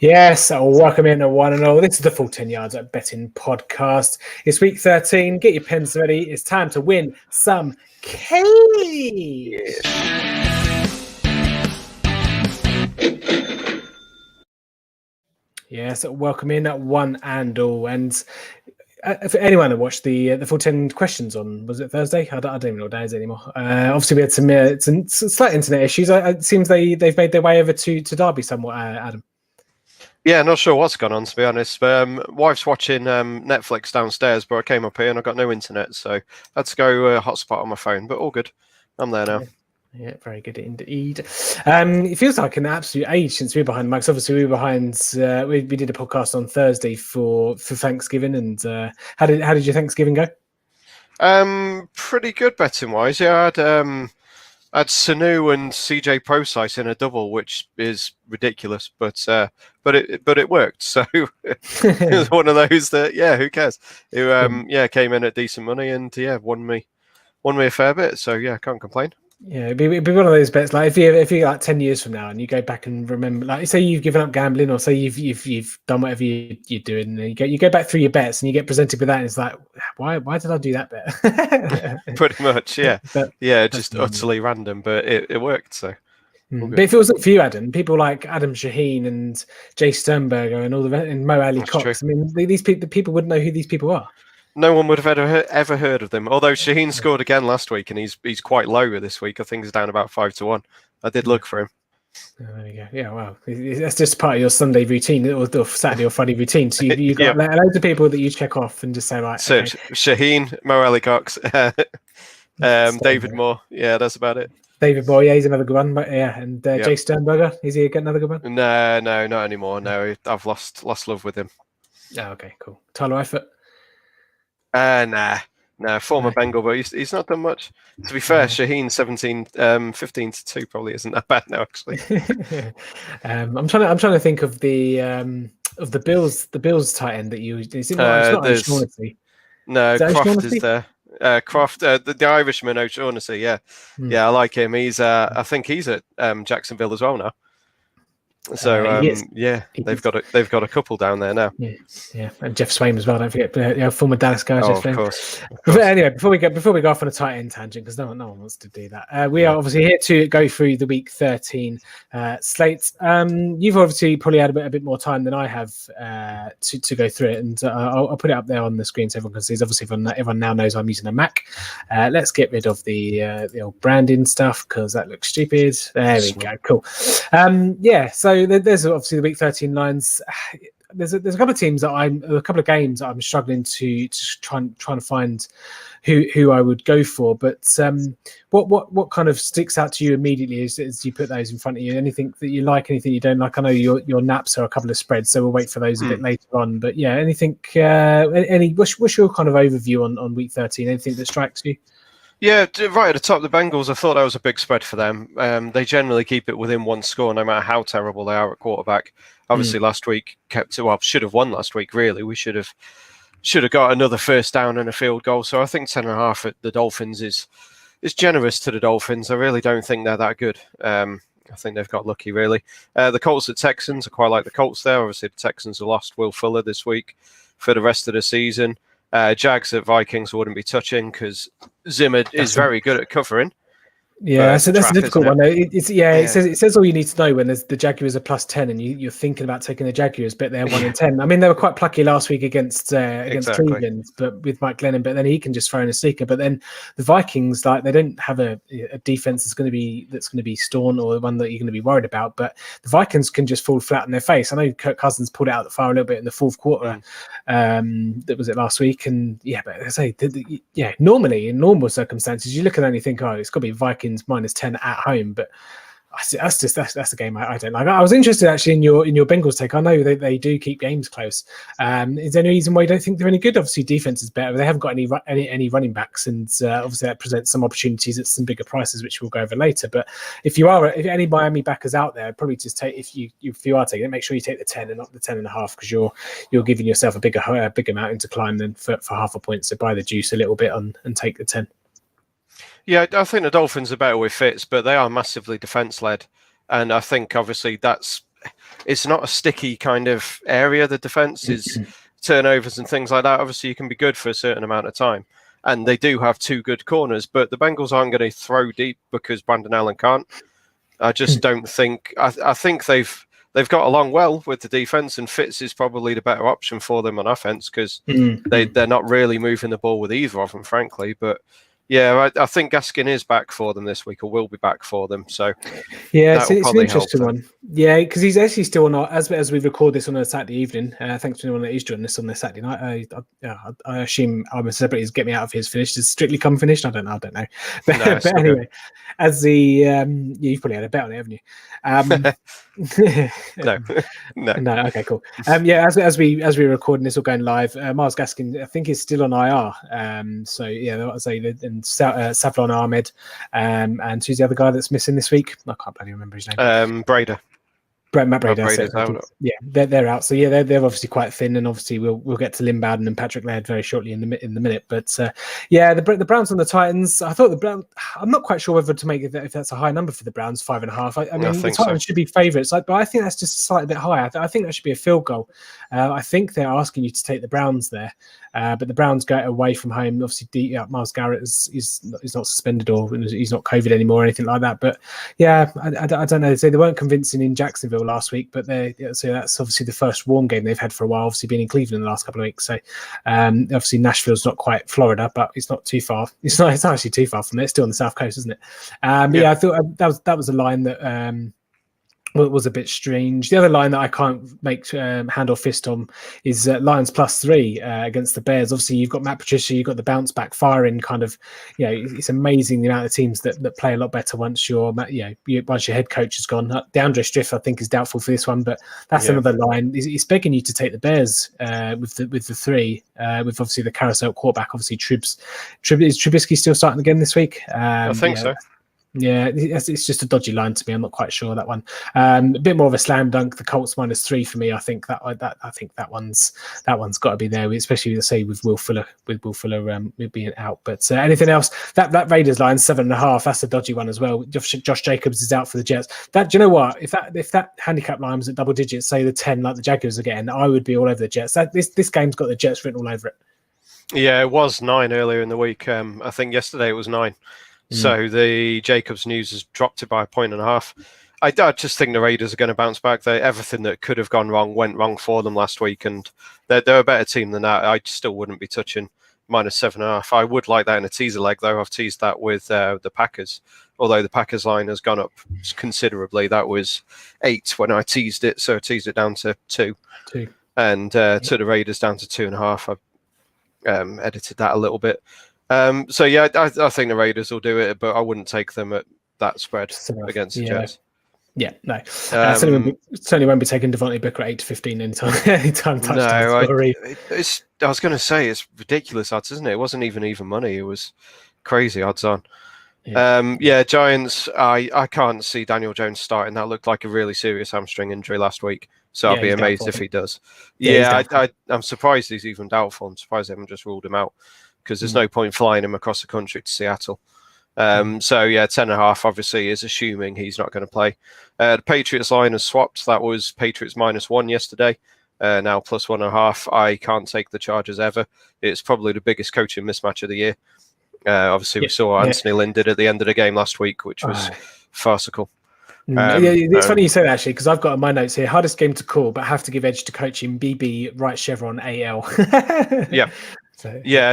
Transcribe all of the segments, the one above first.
Yes, welcome in one and all. This is the Full 10 Yards at Betting podcast. It's week 13. Get your pens ready. It's time to win some cash. Yes, welcome in at one and all. And for anyone that watched the Full 10 questions on, was it Thursday? I don't even know what day it is anymore. Obviously, we had some slight internet issues. It seems they've made their way over to Derby somewhat, Adam. Yeah, not sure what's gone on, to be honest. Wife's watching Netflix downstairs, but I came up here and I got no internet, so I had to go hotspot on my phone, but all good. I'm there now. Yeah, very good indeed. It feels like an absolute age since we were behind Max. Obviously, we were behind. We did a podcast on Thursday for Thanksgiving, and how did your Thanksgiving go? Pretty good betting wise. Yeah, I had Sanu and CJ Procise in a double, which is ridiculous, but it worked. So it was one of those that who cares? Who came in at decent money and won me a fair bit. So can't complain. Yeah, it'd be one of those bets. Like if you like 10 years from now and you go back and remember, like say you've given up gambling or say you've done whatever you're doing, and you go back through your bets and you get presented with that, and it's like, why did I do that bet? Pretty much, yeah. Just utterly random, but it worked. So. But if it wasn't for you, Adam, people like Adam Shaheen and Jay Sternberger and all the and Mo Ali Cox, true. I mean, these people wouldn't know who these people are. No one would have ever heard of them. Although Shaheen scored again last week, and he's quite low this week. I think he's down about 5-1. I did look for him. Oh, there you go. Yeah, wow. That's just part of your Sunday routine or Saturday or Friday routine. So you've got loads of people that you check off and just say, right. So okay. Shaheen, Mo Ali Cox, David Moore. Yeah, that's about it. David Moore, he's another good one. But and Jay Sternberger, is he another good one? No, not anymore. No, I've lost love with him. Oh, okay, cool. Tyler Eifert. Nah, former Bengal, but he's not done much. To be fair, Shaheen 15-2 probably isn't that bad now, actually. I'm trying to think of the Bills tight end that you. Is it not O'Shaughnessy? No, Croft is there. Croft, the Irishman O'Shaughnessy. Yeah, I like him. He's I think he's at Jacksonville as well now. So they've got a couple down there now. Yeah, and Jeff Swaim as well. Don't forget, former Dallas guy. Jeff Swaim. Of course. But anyway, before we go off on a tight end tangent, because no one wants to do that. We are obviously here to go through the week 13 slate. You've obviously probably had a bit more time than I have to go through it, and I'll put it up there on the screen so everyone can see. Obviously, everyone now knows I'm using a Mac. Let's get rid of the old branding stuff because that looks stupid. There we go. Cool. So there's obviously the week 13 lines. There's a couple of teams a couple of games that I'm struggling to trying to find who I would go for. But what kind of sticks out to you immediately as you put those in front of you? Anything that you like, anything you don't like? I know your naps are a couple of spreads, so we'll wait for those a bit later on. But anything? What's your kind of overview on week 13? Anything that strikes you? Yeah, right at the top, the Bengals, I thought that was a big spread for them. They generally keep it within one score, no matter how terrible they are at quarterback. Obviously, last week should have won last week, really. We should have got another first down and a field goal. So I think 10.5 at the Dolphins is generous to the Dolphins. I really don't think they're that good. I think they've got lucky, really. The Colts at Texans, I quite like the Colts there. Obviously, the Texans have lost Will Fuller this week for the rest of the season. Jags at Vikings I wouldn't be touching because Zimmer is very good at covering. Yeah, so that's a difficult one. It says all you need to know when there's the Jaguars are +10 and you're thinking about taking the Jaguars, but they're 1-10. I mean, they were quite plucky last week against Cleveland, but with Mike Glennon. But then he can just throw in a sneaker. But then the Vikings, like they don't have a defense that's going to be Storm or one that you're going to be worried about. But the Vikings can just fall flat on their face. I know Kirk Cousins pulled it out the fire a little bit in the fourth quarter. That was it last week, and but I say normally in normal circumstances you look at that and you think, oh, it's got to be Vikings -10 at home, but that's the game I don't like. I was interested actually in your Bengals take. I know they do keep games close. Is there any reason why you don't think they're any good? Obviously, defense is better. They haven't got any running backs, and obviously that presents some opportunities at some bigger prices, which we'll go over later. But if any Miami backers out there, probably just take if you are taking it, make sure you take the 10 and not the 10.5 because you're giving yourself a bigger mountain to climb than for half a point. So buy the juice a little bit and take the 10. Yeah, I think the Dolphins are better with Fitz, but they are massively defence-led. And I think, obviously, that's it's not a sticky kind of area. The defense is turnovers and things like that. Obviously, you can be good for a certain amount of time. And they do have 2 good corners, but the Bengals aren't going to throw deep because Brandon Allen can't. I just don't think. I think they've got along well with the defense, and Fitz is probably the better option for them on offense because they're not really moving the ball with either of them, frankly. But yeah, I think Gaskin is back for them this week, or will be back for them. So yeah, it's an interesting one. Yeah, because he's actually still on our, as we record this on a Saturday evening. Thanks to anyone that is joining us on the Saturday night. I assume I'm a celebrity is get me out of his finished. Is Strictly Come finished? I don't know. But anyway, as the you've probably had a bet on it, haven't you? No. Okay, cool. Yeah, as we're recording this, all going live. Myles Gaskin, I think, is still on IR. So yeah, I'd say, and Savlon Ahmed, and who's the other guy that's missing this week? I can't bloody remember his name. Matt Breda. Yeah, they're out. So yeah, they're obviously quite thin, and obviously we'll get to Lynn Bowden and Patrick Laird very shortly in the minute. But yeah, the Browns and the Titans. I thought the Browns. I'm not quite sure whether to make it if that's a high number for the Browns, 5.5. I mean, the Titans should be favourites, but I think that's just a slightly bit high. I think that should be a field goal. I think they're asking you to take the Browns there. But the Browns go away from home. Obviously, Myles Garrett is not suspended or he's not COVID anymore or anything like that. But yeah, I don't know. They weren't convincing in Jacksonville last week, but so that's obviously the first warm game they've had for a while. Obviously, been in Cleveland the last couple of weeks. So obviously Nashville's not quite Florida, but it's not too far. It's not actually too far from there. It's still on the South Coast, isn't it? Yeah, I thought that was a line that. Was a bit strange. The other line that I can't make hand or fist on is Lions +3 against the Bears. Obviously, you've got Matt Patricia, you've got the bounce back firing kind of. It's amazing the amount of teams that play a lot better once once your head coach has gone. DeAndre Striff, I think, is doubtful for this one, but that's another line. He's begging you to take the Bears with the 3, with obviously the carousel quarterback. Obviously, is Trubisky still starting again this week? I think so. Yeah, it's just a dodgy line to me. I'm not quite sure that one. A bit more of a slam dunk. The Colts -3 for me. I think that one's got to be there, especially let's say with Will Fuller being out. But anything else? That Raiders line 7.5. That's a dodgy one as well. Josh Jacobs is out for the Jets. Do you know what? If that handicap line was at double digits, say the 10 like the Jaguars are getting, I would be all over the Jets. This game's got the Jets written all over it. Yeah, it was 9 earlier in the week. I think yesterday it was 9. So the Jacobs news has dropped it by 1.5 points. I just think the Raiders are going to bounce back. Everything that could have gone wrong went wrong for them last week, and they're a better team than that. I still wouldn't be touching -7.5. I would like that in a teaser leg, though. I've teased that with the Packers, although the Packers line has gone up considerably. That was 8 when I teased it, so I teased it down to 2. And took the Raiders down to 2.5. I edited that a little bit. So yeah, I think the Raiders will do it, but I wouldn't take them at that spread against the Jets. Yeah, no. Certainly won't be taking Devontae Booker at 8-15 anytime touchdown. I was going to say it's ridiculous odds, isn't it? It wasn't even money. It was crazy odds on. Giants. I can't see Daniel Jones starting. That looked like a really serious hamstring injury last week. So I'll be amazed if he does. I'm surprised he's even doubtful. I'm surprised they haven't just ruled him out, because there's no point flying him across the country to Seattle. So yeah, 10.5 obviously is assuming he's not going to play. The Patriots line has swapped. That was Patriots -1 yesterday. Now +1.5. I can't take the Chargers ever. It's probably the biggest coaching mismatch of the year. Obviously, we saw what Anthony Lynn did at the end of the game last week, which was farcical. It's funny you say that, actually, because I've got in my notes here, hardest game to call, but have to give edge to coaching, BB, right chevron, AL.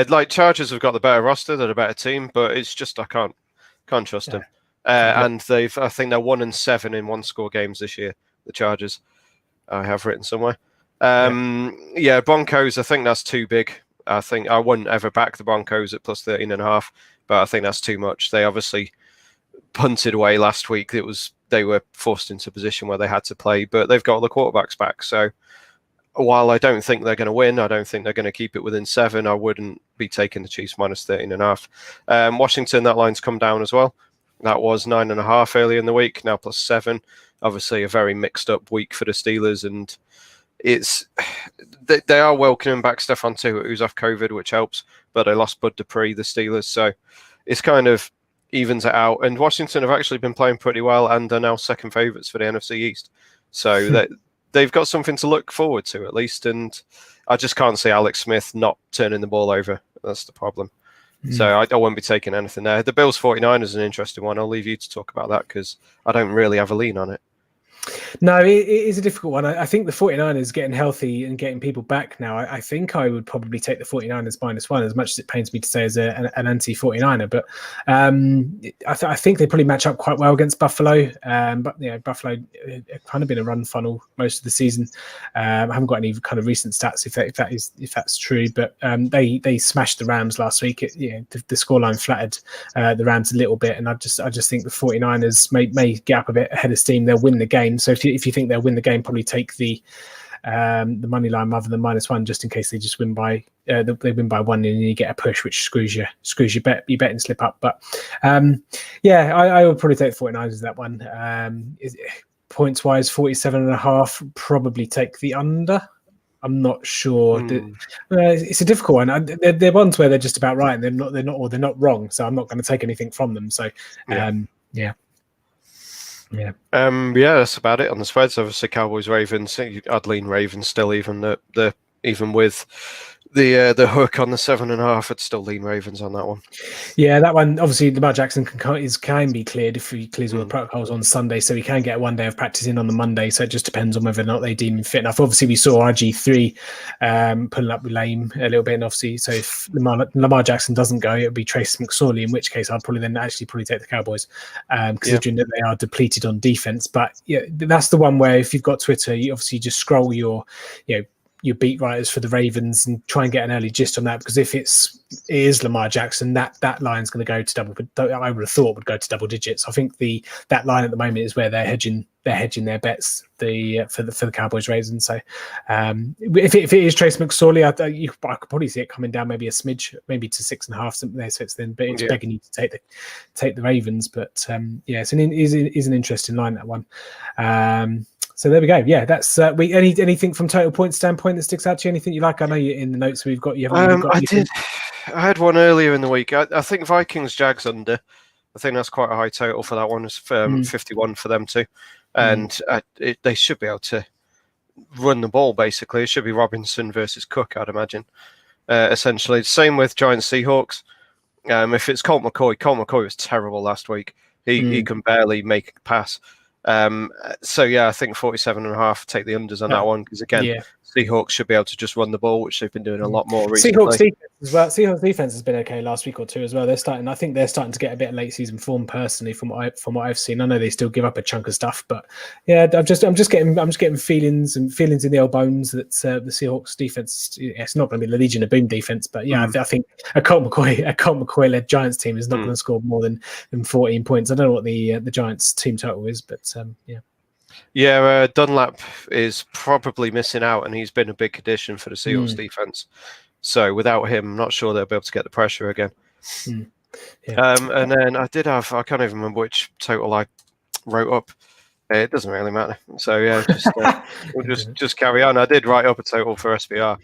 Like Chargers have got the better roster, they're a better team, but it's just I can't trust them. And I think they're 1-7 in 1-score games this year. The Chargers, I have written somewhere. Broncos, I think that's too big. I think I wouldn't ever back the Broncos at +13.5, but I think that's too much. They obviously punted away last week. They were forced into a position where they had to play, but they've got all the quarterbacks back. So while I don't think they're going to win, I don't think they're going to keep it within 7. I wouldn't be taking the Chiefs -13.5. Washington, that line's come down as well. That was 9.5 earlier in the week, now +7. Obviously, a very mixed up week for the Steelers, and they are welcoming back Stephon Tuitt, who's off COVID, which helps, but they lost Bud Dupree, the Steelers, so it's kind of evens it out. And Washington have actually been playing pretty well, and are now second favourites for the NFC East. So that they've got something to look forward to at least. And I just can't see Alex Smith not turning the ball over. That's the problem. So I won't be taking anything there. The Bills 49ers is an interesting one. I'll leave you to talk about that because I don't really have a lean on it. No, it is a difficult one. I think the 49ers getting healthy and getting people back now, I think I would probably take the 49ers -1, as much as it pains me to say as an anti-49er. But I think they probably match up quite well against Buffalo. But Buffalo have kind of been a run funnel most of the season. I haven't got any kind of recent stats if that's true. But they smashed the Rams last week. The scoreline flattered the Rams a little bit, and I just think the 49ers may get up a bit ahead of steam. They'll win the game. So if you think they'll win the game, probably take the money line rather than -1, just in case they just win by they win by 1 and you get a push, which screws your betting slip up. But I would probably take the 49ers as that one. Points wise, 47.5, probably take the under. I'm not sure. It's a difficult one. They're ones where they're just about right, and they're not wrong. So I'm not going to take anything from them. So Yeah, that's about it on the spreads. Obviously, Cowboys, Ravens. I'd lean Ravens still, even with the hook on the 7.5. I'd still lean Ravens on that one. Yeah, that one. Obviously, Lamar Jackson can be cleared if he clears all the protocols on Sunday, so he can get 1 day of practice in on the Monday. So it just depends on whether or not they deem him fit enough. Obviously, we saw RG3 pulling up with lame a little bit, and obviously, so if Lamar Jackson doesn't go, it would be Trace McSorley. In which case, I'd probably take the Cowboys, considering that they are depleted on defense. But yeah, that's the one where if you've got Twitter, you obviously just scroll your beat writers for the Ravens and try and get an early gist on that, because if it is Lamar Jackson, that line's going to go to double. I would have thought would go to double digits. I think that line at the moment is where they're hedging their bets for the Cowboys Ravens. So if it is Trace McSorley, I could probably see it coming down maybe a smidge, maybe to 6.5 something there. So it's then, but it's begging you to take the Ravens. But it's an interesting line, that one. So there we go. Yeah, that's anything from total point standpoint that sticks out to you? Anything you like? I know you're in the notes we've got. You haven't got anything. I had one earlier in the week. I think Vikings Jags under. I think that's quite a high total for that one. It's 51 for them too, and they should be able to run the ball. Basically, it should be Robinson versus Cook, I'd imagine. Essentially, same with Giants Seahawks. If it's Colt McCoy was terrible last week. He can barely make a pass. I think 47.5. Take the unders on that one, because again, Seahawks should be able to just run the ball, which they've been doing a lot more recently. Seahawks defense as well. Seahawks defense has been okay last week or two as well. I think they're starting to get a bit of late season form personally from what I've seen. I know they still give up a chunk of stuff, but yeah, I'm just getting feelings in the old bones that the Seahawks defense, it's not going to be the Legion of Boom defense, but I think a Colt McCoy led Giants team is not going to score more than 14 points. I don't know what the Giants team total is, but Dunlap is probably missing out, and he's been a big addition for the Seahawks defense. So without him, I'm not sure they'll be able to get the pressure again. And then I can't even remember which total I wrote up. It doesn't really matter. So we'll just carry on. I did write up a total for SBR.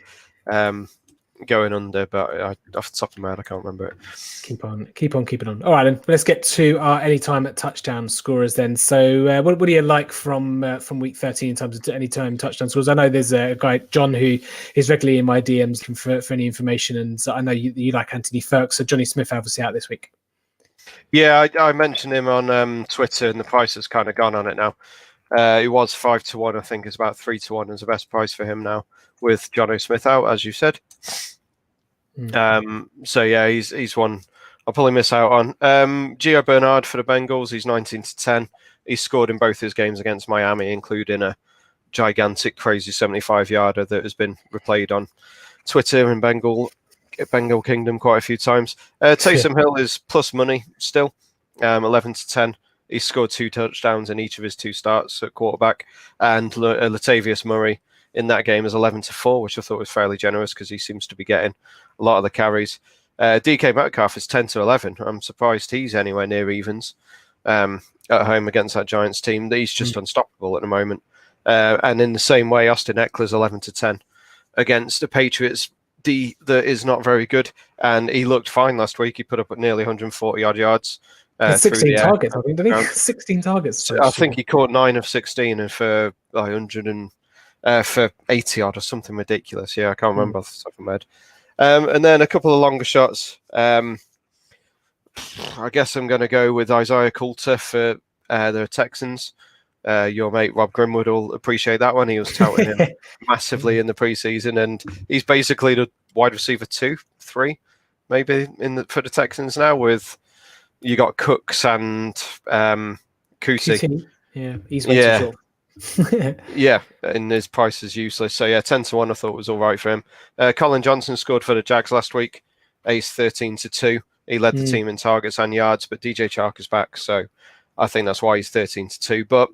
Going under, but off the top of my head, I can't remember it. Keep on keeping on. All right, then let's get to our anytime at touchdown scorers then. So what do you like from week 13 in terms of anytime touchdown scorers? I know there's a guy, John, who is regularly in my DMs looking for any information, and so I know you like Anthony Ferks. So Johnny Smith obviously out this week. Yeah, I mentioned him on Twitter, and the price has kind of gone on it now. It was 5-1. I think it's about 3-1 is the best price for him now, with Jono Smith out, as you said. He's one I'll probably miss out on. Gio Bernard for the Bengals, he's 19-10. He's scored in both his games against Miami, including a gigantic, crazy 75-yarder that has been replayed on Twitter and Bengal Kingdom quite a few times. Taysom Hill is plus money still, 11-10. He's scored 2 touchdowns in each of his 2 starts at quarterback. And Latavius Murray in that game is 11-4, which I thought was fairly generous because he seems to be getting a lot of the carries. DK Metcalf is 10-11. I'm surprised he's anywhere near evens at home against that Giants team. He's just unstoppable at the moment. And in the same way, Austin Eckler's 11-10 against the Patriots D that is not very good. And he looked fine last week. He put up at nearly 140 odd yards 16 targets, I think, didn't he? 16 targets. I think he caught 9 of 16 and for 100 and for 80 odd or something ridiculous. Yeah, I can't remember off the top of my head. And then a couple of longer shots. I guess I'm going to go with Isaiah Coulter for the Texans. Your mate Rob Grimwood will appreciate that one. He was touting him massively in the preseason, and he's basically the wide receiver 2, 3, maybe for the Texans now. With you got Cooks and Kusi. Yeah, he's way too short. Yeah, and his price is useless. So yeah, 10-1 I thought was all right for him. Colin Johnson scored for the Jags last week, ace 13-2. He led the team in targets and yards, but DJ Chark is back, so I think that's why he's 13-2. But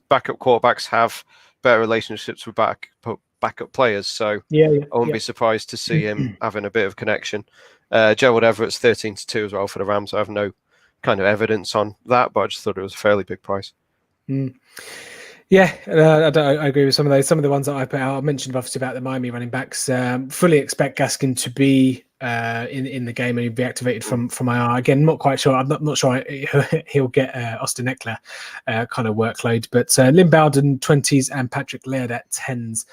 backup quarterbacks have better relationships with backup players, so I won't be surprised to see him having a bit of connection. Gerald Everett's 13-2 as well for the Rams. I have no kind of evidence on that, but I just thought it was a fairly big price. Yeah, I agree with some of those. Some of the ones that I put out, I mentioned obviously about the Miami running backs. Fully expect Gaskin to be in the game and he'll be activated from IR. Again, not quite sure. I'm not sure he'll get Austin Eckler kind of workload, but Lynn Bowden 20s and Patrick Laird at 10s.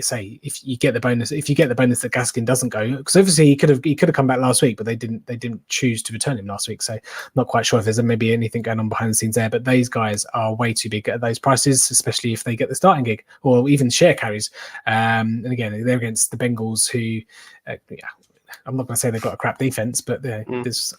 Say if you get the bonus that Gaskin doesn't go, because obviously he could have come back last week, but they didn't choose to return him last week. So not quite sure if there's maybe anything going on behind the scenes there. But these guys are way too big at those prices, especially if they get the starting gig or even share carries. And again, they're against the Bengals, who I'm not going to say they've got a crap defense, but it's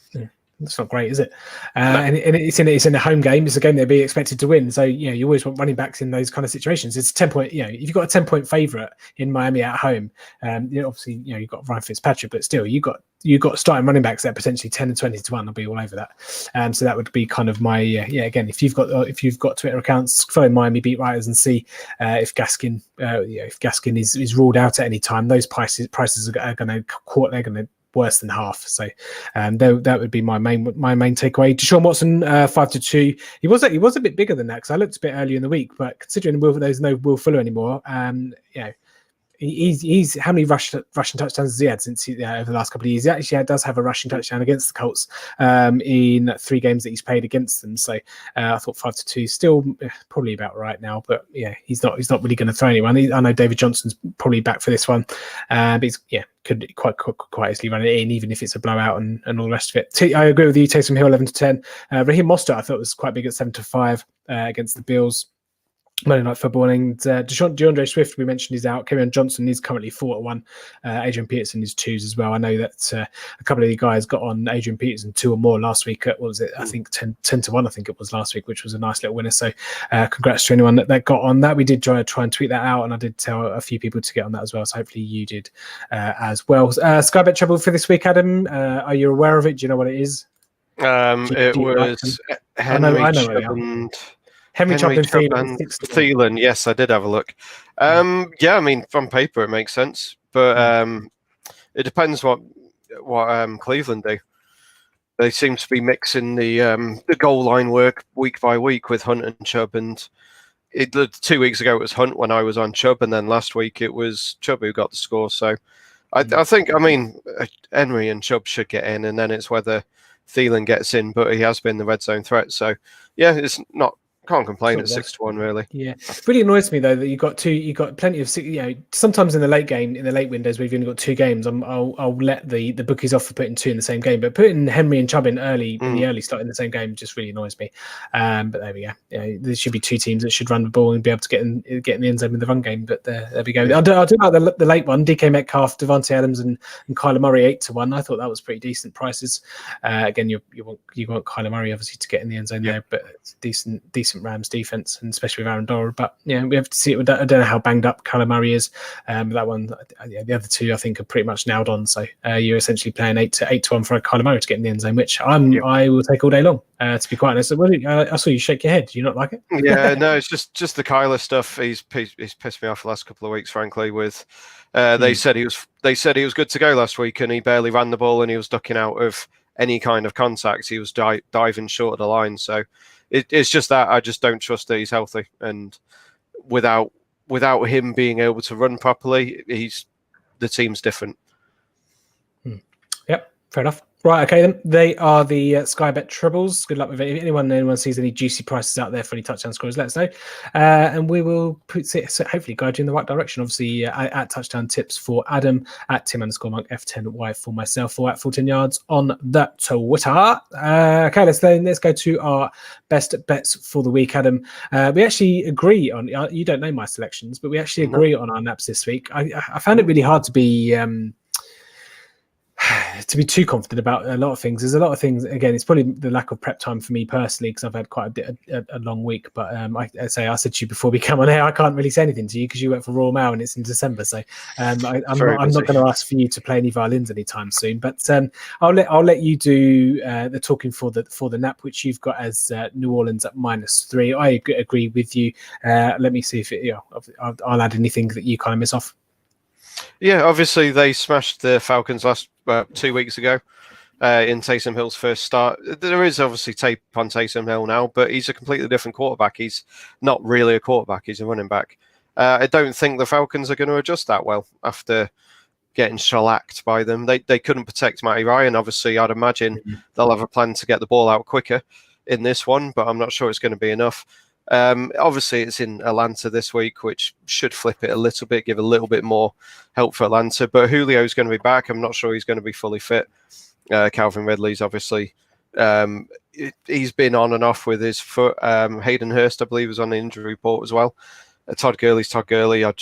not great, is it? And it's in a home game. It's a game they'll be expected to win. So you always want running backs in those kind of situations. It's 10-point. If you've got a 10-point favorite in Miami at home, obviously you've got Ryan Fitzpatrick, but still you've got starting running backs that are potentially 10 and 20-1. I'll be all over that. So that would be kind of my again, if you've got Twitter accounts, follow Miami beat writers and see if Gaskin is ruled out at any time. Those prices are going to worse than half. So that would be my main takeaway. Deshaun Watson 5-2. He was a bit bigger than that because I looked a bit earlier in the week, but considering there's no Will Fuller anymore, he's how many rushing touchdowns has he had since over the last couple of years? He actually does have a rushing touchdown against the Colts in 3 games that he's played against them. So I thought 5-2 still probably about right now, but he's not really going to throw anyone. I know David Johnson's probably back for this one, but he's could quite easily run it in, even if it's a blowout and all the rest of it. I agree with you. Taysom Hill 11-10. Raheem Mostert I thought was quite big at 7-5 against the Bills. Monday Night Football, and DeAndre Swift, we mentioned, is out. Kerryon Johnson is currently 4-1. Adrian Peterson is 2s as well. I know that a couple of you guys got on Adrian Peterson 2 or more last week. What was it? I think 10-1. I think it was last week, which was a nice little winner. So congrats to anyone that got on that. We did try and tweet that out, and I did tell a few people to get on that as well. So hopefully you did as well. Skybet Trouble for this week, Adam. Are you aware of it? Do you know what it is? It was Henry Henry Chubb and Thielen. Yes, I did have a look. I mean, from paper it makes sense, but it depends what Cleveland do. They seem to be mixing the goal line work week by week with Hunt and Chubb, and 2 weeks ago it was Hunt when I was on Chubb, and then last week it was Chubb who got the score. So I think, Henry and Chubb should get in, and then it's whether Thielen gets in, but he has been the red zone threat. So yeah, it's not. Can't complain at 6-1, really. Yeah, it really annoys me though that you got plenty of sometimes in the late windows where you've only got 2 games. I'll let the bookies off for putting 2 in the same game, but putting Henry and Chubb in the early start in the same game just really annoys me. But there we go. There should be 2 teams that should run the ball and be able to get in the end zone with the run game. But there we go. I do like the late one. DK Metcalf, Devontae Adams, and Kyler Murray 8-1. I thought that was pretty decent prices. Again, you want Kyler Murray obviously to get in the end zone there, but it's decent Rams defense, and especially with Aaron Donald. But we have to see. I don't know how banged up Kyler Murray is. That one, the other 2 I think are pretty much nailed on. So you're essentially playing 8-1 for Kyler Murray to get in the end zone, which I will take all day long. To be quite honest, I saw you shake your head. Do you not like it? Yeah, no, it's just the Kyler stuff. He's pissed me off the last couple of weeks, frankly. With they said he was good to go last week, and he barely ran the ball, and he was ducking out of any kind of contact. He was diving short of the line. So it's just that I just don't trust that he's healthy, and without him being able to run properly, the team's different. Yep, fair enough. Right, okay, then. They are the Sky Bet Tribbles. Good luck with it. If anyone sees any juicy prices out there for any touchdown scorers, let us know. And we will hopefully guide you in the right direction. Obviously, at touchdown tips for Adam, at Tim_Monk F10Y for myself, or at 14 yards on the Twitter. Okay, let's go to our best bets for the week, Adam. We actually agree on, you don't know my selections, but we actually agree on our naps this week. I found it really hard to be too confident about a lot of things. There's a lot of things. Again, it's probably the lack of prep time for me personally, because I've had quite a long week. But I said to you before we come on here, I can't really say anything to you because you work for Royal Mail and it's in December. So I'm not going to ask for you to play any violins anytime soon. But I'll let you do the talking for the nap, which you've got as New Orleans at -3. I agree with you. Let me see if I'll add anything that you kind of miss off. Yeah, obviously they smashed the Falcons last 2 weeks ago in Taysom Hill's first start. There is obviously tape on Taysom Hill now, but he's a completely different quarterback. He's not really a quarterback, he's a running back. I don't think the Falcons are going to adjust that well after getting shellacked by them. They couldn't protect Matty Ryan. Obviously, I'd imagine they'll have a plan to get the ball out quicker in this one, but I'm not sure it's going to be enough. Obviously, it's in Atlanta this week, which should flip it a little bit, give a little bit more help for Atlanta. But Julio's going to be back. I'm not sure he's going to be fully fit. Calvin Ridley's obviously he's been on and off with his foot. Hayden Hurst, I believe, was on the injury report as well. Todd Gurley's Todd Gurley. I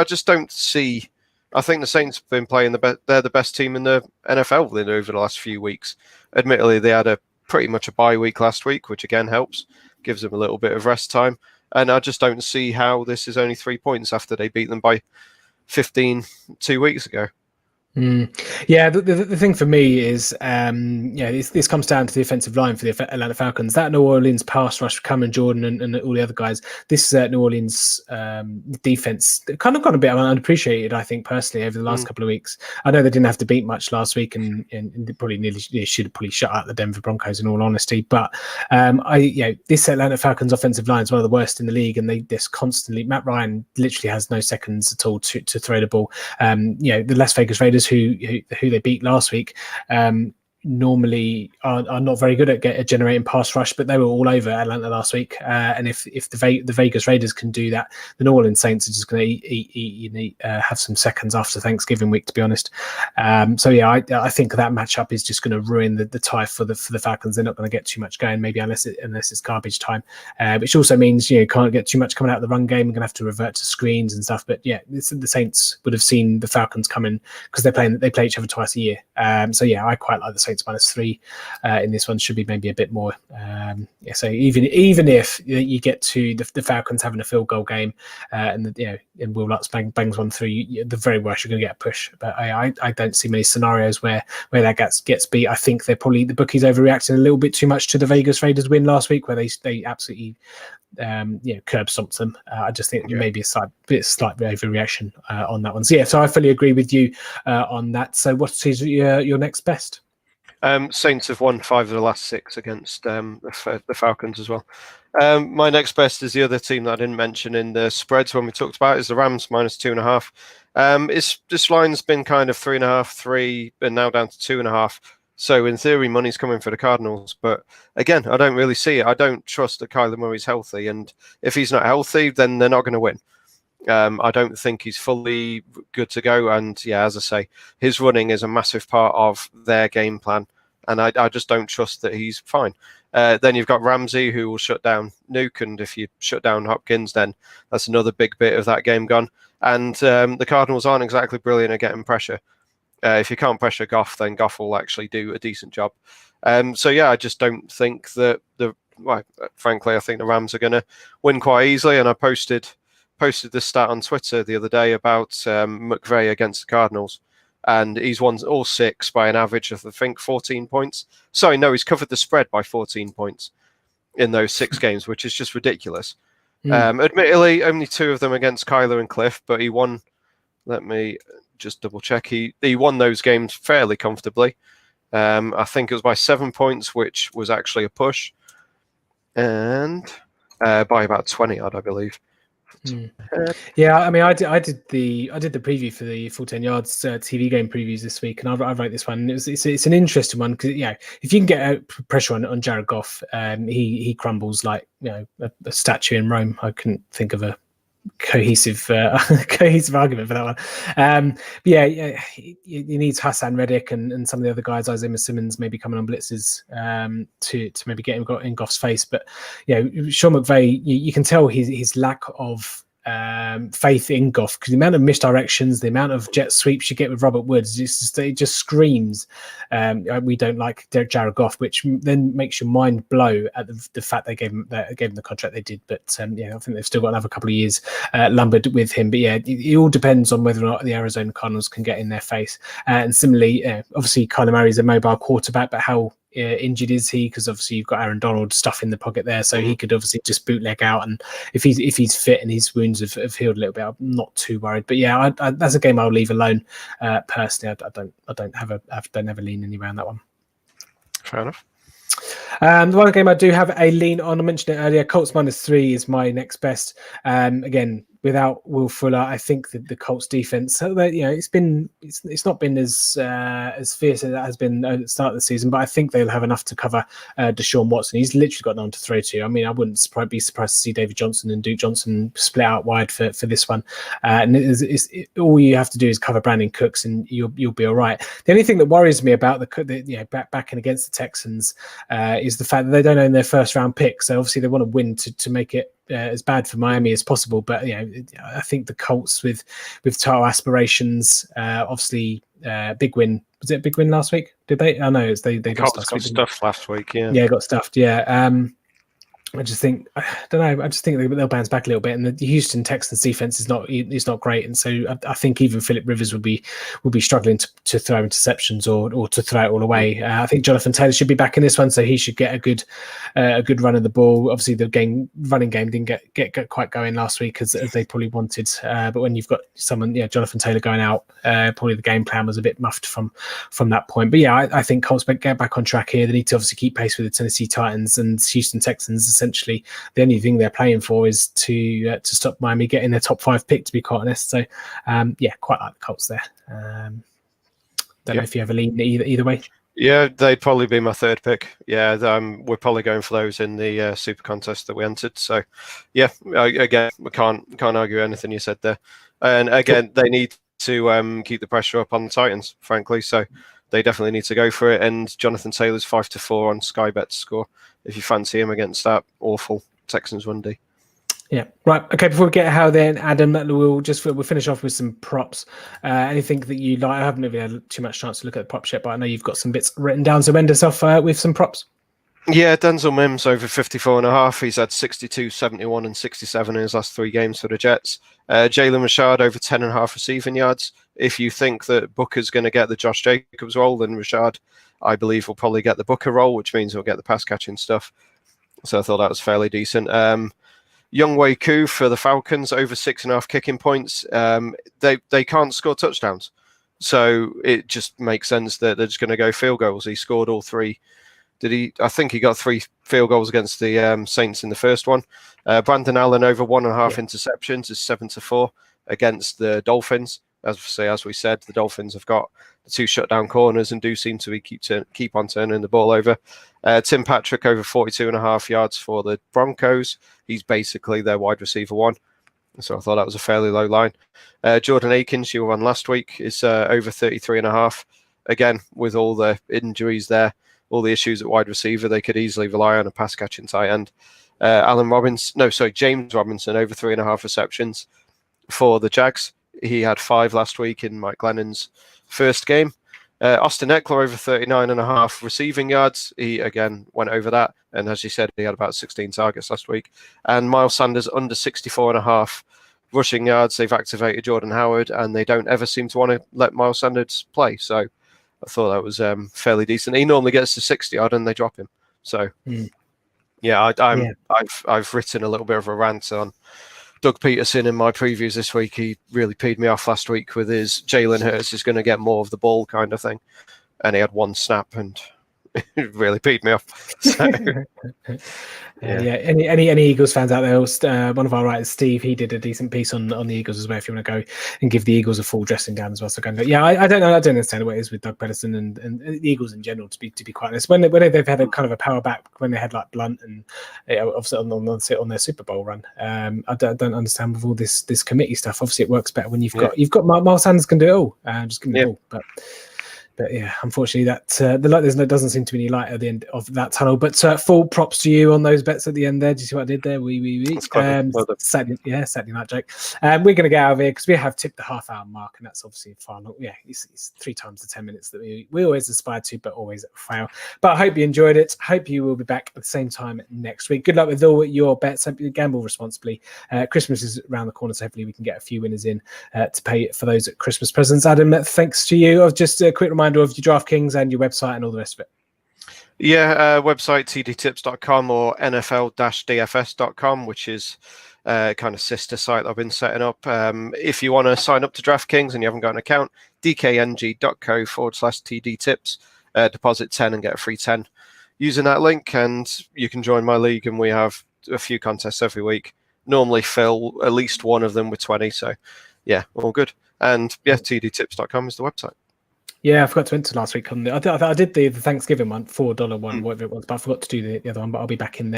just don't see. I think the Saints have been playing they're the best team in the NFL over the last few weeks. Admittedly, they had pretty much a bye week last week, which again helps. Gives them a little bit of rest time. And I just don't see how this is only 3 points after they beat them by 15 2 weeks ago. Yeah, the thing for me is, this comes down to the offensive line for the Atlanta Falcons. That New Orleans pass rush, Cameron Jordan and all the other guys. This New Orleans defense kind of got a bit unappreciated, I think, personally, over the last couple of weeks. I know they didn't have to beat much last week, and probably should have probably shut out the Denver Broncos in all honesty. But this Atlanta Falcons offensive line is one of the worst in the league, and they just constantly. Matt Ryan literally has no seconds at all to throw the ball. The Las Vegas Raiders, who they beat last week, normally are not very good at generating pass rush, but they were all over Atlanta last week. And if the Vegas Raiders can do that, the New Orleans Saints are just going to have some seconds after Thanksgiving week, to be honest. I think that matchup is just going to ruin the tie for the Falcons. They're not going to get too much going, maybe unless it's garbage time, which also means you can't get too much coming out of the run game. We're going to have to revert to screens and stuff. But the Saints would have seen the Falcons coming because they play each other twice a year. I quite like the Saints -3 in this one. Should be maybe a bit more. So even if you get to the Falcons having a field goal game and Will Lutz bangs one through, the very worst you're going to get a push. But I don't see many scenarios where that gets beat. I think they're probably the bookies overreacting a little bit too much to the Vegas Raiders win last week, where they absolutely curb stomped them. I just think maybe a slight overreaction on that one. So I fully agree with you on that. So what is your next best? Saints have won 5 of the last 6 against the Falcons as well. My next best is the other team that I didn't mention in the spreads when we talked about it, is the Rams -2.5. This line's been kind of 3.5, 3, and now down to 2.5. So in theory, money's coming for the Cardinals. But again, I don't really see it. I don't trust that Kyler Murray's healthy. And if he's not healthy, then they're not going to win. I don't think he's fully good to go. And as I say, his running is a massive part of their game plan. And I just don't trust that he's fine. Then you've got Ramsey, who will shut down Nuke. And if you shut down Hopkins, then that's another big bit of that game gone. And the Cardinals aren't exactly brilliant at getting pressure. If you can't pressure Goff, then Goff will actually do a decent job. I just don't think that frankly, I think the Rams are going to win quite easily. And I posted this stat on Twitter the other day about McVay against the Cardinals, and he's won all 6 by an average of, I think, 14 points. Sorry, no, he's covered the spread by 14 points in those 6 games, which is just ridiculous. Admittedly, only 2 of them against Kyler and Cliff, but he won. Let me just double check. He won those games fairly comfortably. I think it was by 7 points, which was actually a push, and by about 20 odd, I believe. Yeah, I mean, I did the preview for the full 10 yards TV game previews this week, and I wrote this one. It's an interesting one because if you can get pressure on Jared Goff, he crumbles like a statue in Rome. I couldn't think of a cohesive argument for that one. He needs Hassan Reddick and some of the other guys, Isaiah Simmons, maybe coming on blitzes to maybe get him in Goff's face. But Sean McVay, you can tell his lack of faith in Goff, because the amount of misdirections, the amount of jet sweeps you get with Robert Woods, it just screams we don't like Jared Goff, which then makes your mind blow at the fact they gave him the contract they did. But I think they've still got another couple of years lumbered with him. But it all depends on whether or not the Arizona Cardinals can get in their face. And similarly, obviously Kyler Murray's a mobile quarterback, but how injured is he? Because obviously you've got Aaron Donald stuff in the pocket there, so he could obviously just bootleg out. And if he's fit and his wounds have healed a little bit, I'm not too worried. But that's a game I'll leave alone. Personally, I don't have a lean anywhere on that one. Fair enough. The one game I do have a lean on, I mentioned it earlier, Colts -3 is my next best. Again, without Will Fuller, I think that the Colts defense, it's not been as fierce as it has been at the start of the season, but I think they'll have enough to cover Deshaun Watson. He's literally got none to throw to. I mean, I wouldn't be surprised to see David Johnson and Duke Johnson split out wide for this one. And all you have to do is cover Brandon Cooks, and you'll be all right. The only thing that worries me about backing against the Texans is the fact that they don't own their first round pick. So obviously they want to win to make it as bad for Miami as possible. But I think the Colts with title aspirations, obviously big win. Was it a big win last week? Did they? Oh no, they got stuffed last week. Yeah, got stuffed. Yeah. I just think they'll bounce back a little bit, and the Houston Texans defense is not great, and so I think even Phillip Rivers will be struggling to throw interceptions or to throw it all away. I think Jonathan Taylor should be back in this one, so he should get a good run of the ball. Obviously, the running game didn't get quite going last week as they probably wanted, but when you've got someone, Jonathan Taylor going out, probably the game plan was a bit muffed from that point. But I think Colts get back on track here. They need to obviously keep pace with the Tennessee Titans and Houston Texans. Essentially, the only thing they're playing for is to stop Miami getting their top 5 pick, to be quite honest. So, quite like the Colts there. Don't know if you have a lean either way. Yeah, they'd probably be my third pick. Yeah, we're probably going for those in the super contest that we entered. So, again, we can't argue anything you said there. And again, they need to keep the pressure up on the Titans, frankly. So they definitely need to go for it. And Jonathan Taylor's 5-4 on Sky Bet to score, if you fancy him against that awful Texans run D. Yeah, right. Okay, before we get how then, Adam, we'll finish off with some props. Anything that you like? I haven't really had too much chance to look at the props yet, but I know you've got some bits written down. So end us off with some props. Yeah, Denzel Mims over 54.5. He's had 62, 71, and 67 in his last 3 games for the Jets. Jalen Richard over 10.5 receiving yards. If you think that Booker's going to get the Josh Jacobs role, then Richard, I believe, will probably get the Booker role, which means he'll get the pass catching stuff. So I thought that was fairly decent. Younghoe Koo for the Falcons over 6.5 kicking points. They can't score touchdowns, so it just makes sense that they're just going to go field goals. He scored all 3. I think he got 3 field goals against the Saints in the first one. Brandon Allen over 1.5 interceptions is 7-4 against the Dolphins. As we said, the Dolphins have got the 2 shutdown corners and do seem to keep on turning the ball over. Tim Patrick over 42.5 yards for the Broncos. He's basically their wide receiver 1. So I thought that was a fairly low line. Jordan Akins, you were on last week, is over 33.5. Again, with all the injuries there, all the issues at wide receiver, they could easily rely on a pass catching tight end. James Robinson over 3.5 receptions for the Jags. He had 5 last week in Mike Glennon's first game. Austin Eckler over 39.5 receiving yards. He again went over that, and as you said, he had about 16 targets last week. And Miles Sanders under 64.5 rushing yards. They've activated Jordan Howard, and they don't ever seem to want to let Miles Sanders play. So I thought that was fairly decent. He normally gets to 60 yard, and they drop him. So I've written a little bit of a rant on Doug Peterson in my previews this week. He really peed me off last week with his Jalen Hurts is going to get more of the ball kind of thing. And he had 1 snap and It really peed me off. So, Any Eagles fans out there? One of our writers, Steve, he did a decent piece on the Eagles as well. If you want to go and give the Eagles a full dressing down as well, so go and go. Yeah, I don't know. I don't understand what it is with Doug Pederson and the Eagles in general. To be quite honest, when they've had a kind of a power back, when they had like Blunt and obviously on their Super Bowl run, I don't understand with all this committee stuff. Obviously, it works better when you've got Miles Sanders can do it all. Just give me the ball, But yeah, unfortunately, that there doesn't seem to be any light at the end of that tunnel. But full props to you on those bets at the end there. Do you see what I did there? Saturday night joke. We're going to get out of here because we have tipped the half-hour mark, and that's obviously far long. Yeah, it's 3 times the 10 minutes that we always aspire to, but always fail. But I hope you enjoyed it. Hope you will be back at the same time next week. Good luck with all your bets. Gamble responsibly. Christmas is around the corner, so hopefully we can get a few winners in to pay for those Christmas presents. Adam, thanks to you. Just a quick reminder of your DraftKings and your website and all the rest of it. Website tdtips.com or nfl-dfs.com, which is kind of sister site I've been setting up. If you want to sign up to DraftKings and you haven't got an account, dkng.co/tdtips. Deposit 10 and get a free 10 using that link, and you can join my league, and we have a few contests every week. Normally fill at least one of them with 20, so yeah, all good. And tdtips.com is the website. Yeah, I forgot to enter last week. I did the Thanksgiving one, $4 one, whatever it was, but I forgot to do the other one. But I'll be back in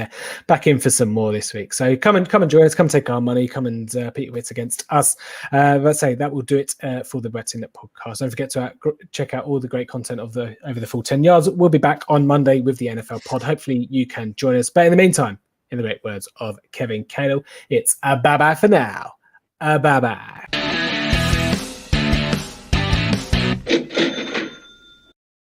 for some more this week. So come and join us. Come take our money. Come and pit your wits against us. Let's say that will do it for the Betting Net podcast. Don't forget to check out all the great content of over the full 10 yards. We'll be back on Monday with the NFL pod. Hopefully you can join us. But in the meantime, in the great words of Kevin Cadle, it's a bye bye for now. A bye bye.